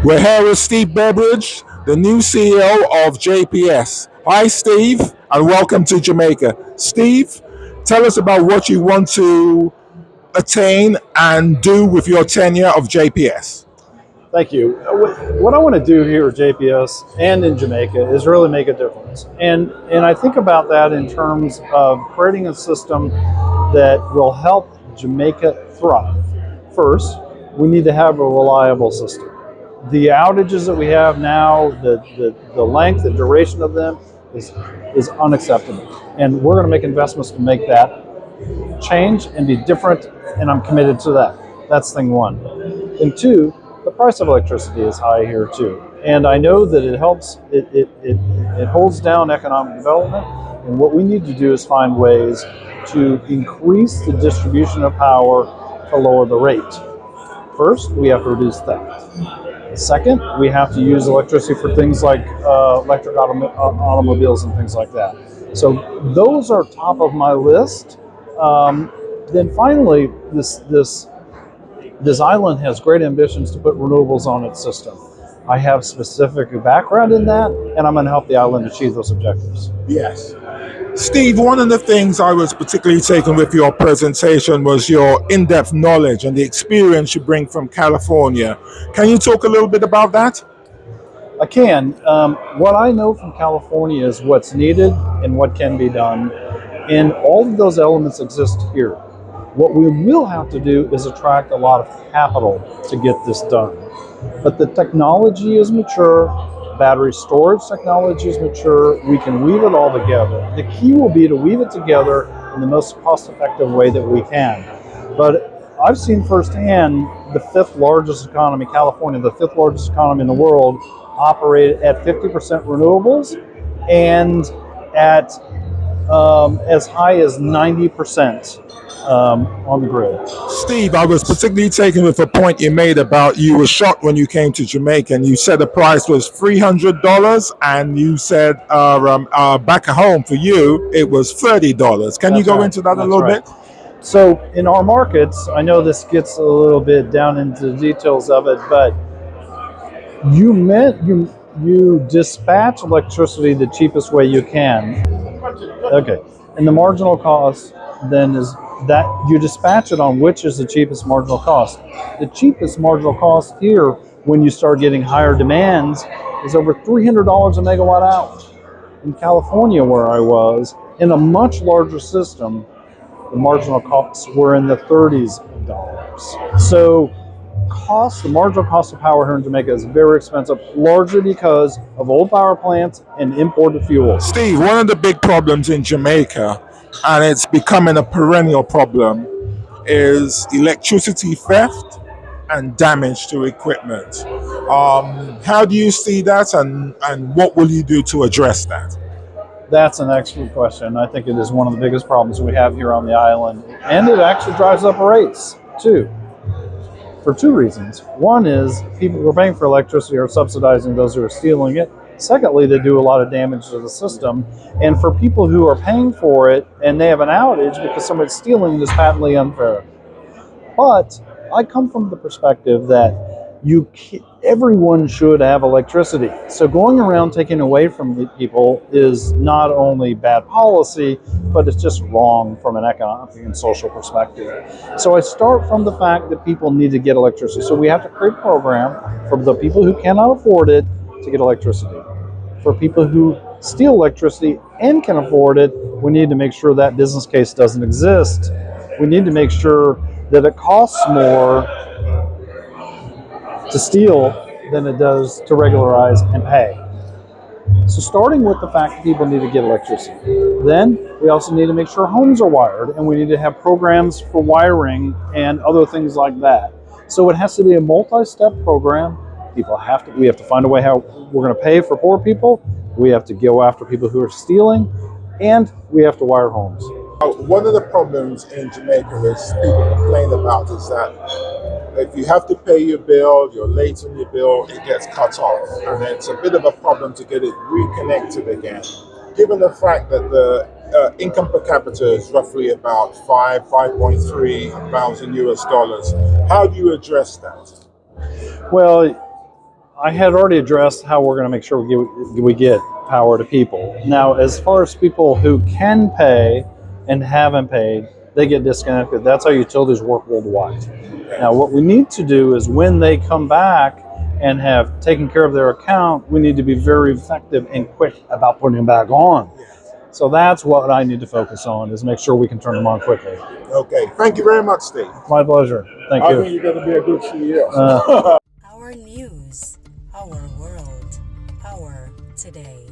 We're here with Steve Berberich, the new CEO of JPS. Hi, Steve, and welcome to Jamaica. Steve, tell us about what you want to attain and do with your tenure of JPS. Thank you. What I want to do here at JPS and in Jamaica is really make a difference. And I think about that in terms of creating a system that will help Jamaica thrive. First, we need to have a reliable system. The outages that we have now, the length, the duration of them is unacceptable. And we're going to make investments to make that change and be different, and I'm committed to that. That's thing one. And two, the price of electricity is high here too. And I know that it helps, it holds down economic development. And what we need to do is find ways to increase the distribution of power to lower the rate. First, we have to reduce theft. Second, we have to use electricity for things like electric automobiles and things like that. So those are top of my list. Then finally, this island has great ambitions to put renewables on its system. I have specific background in that, and I'm going to help the island achieve those objectives. Yes. Steve, one of the things I was particularly taken with your presentation was your in-depth knowledge and the experience you bring from California. Can you talk a little bit about that? I can. What I know from California is what's needed and what can be done, and all of those elements exist here. What we will have to do is attract a lot of capital to get this done. But the technology is mature, battery storage technology is mature, we can weave it all together. The key will be to weave it together in the most cost-effective way that we can. But I've seen firsthand the fifth largest economy, California, the fifth largest economy in the world, operate at 50% renewables and at as high as 90% on the grid. Steve, I was particularly taken with a point you made about you were shocked when you came to Jamaica and you said the price was $300 and you said back at home for you it was $30. Can you go into that a little bit? So in our markets, I know this gets a little bit down into the details of it, but you dispatch electricity the cheapest way you can. Okay, and the marginal cost then is that you dispatch it on which is the cheapest marginal cost. The cheapest marginal cost here, when you start getting higher demands, is over $300 a megawatt hour. In California, where I was, in a much larger system, the marginal costs were in the 30s of dollars. So the marginal cost of power here in Jamaica is very expensive, largely because of old power plants and imported fuel. Steve, one of the big problems in Jamaica, and it's becoming a perennial problem, is electricity theft and damage to equipment. How do you see that, and what will you do to address that? That's an excellent question. I think it is one of the biggest problems we have here on the island, and it actually drives up rates too, for two reasons. One is people who are paying for electricity are subsidizing those who are stealing it. Secondly, they do a lot of damage to the system. And for people who are paying for it and they have an outage because somebody's stealing it is patently unfair. But I come from the perspective that everyone should have electricity. So going around taking away from the people is not only bad policy, but it's just wrong from an economic and social perspective. So I start from the fact that people need to get electricity. So we have to create a program for the people who cannot afford it to get electricity. For people who steal electricity and can afford it, we need to make sure that business case doesn't exist. We need to make sure that it costs more to steal than it does to regularize and pay. So starting with the fact that people need to get electricity. Then we also need to make sure homes are wired, and we need to have programs for wiring and other things like that. So it has to be a multi-step program. We have to find a way how we're going to pay for poor people. We have to go after people who are stealing, and we have to wire homes. One of the problems in Jamaica is people complain about is that if you have to pay your bill, you're late on your bill, it gets cut off. And it's a bit of a problem to get it reconnected again. Given the fact that the income per capita is roughly about 5.3 thousand US dollars, how do you address that? Well, I had already addressed how we're going to make sure we get power to people. Now, as far as people who can pay and haven't paid, they get disconnected. That's how utilities work worldwide. Now, what we need to do is when they come back and have taken care of their account, we need to be very effective and quick about putting them back on. So that's what I need to focus on, is make sure we can turn them on quickly. Okay. Thank you very much, Steve. My pleasure. Thank I you. think you're going to be a good CEO. Our news, our world, our today.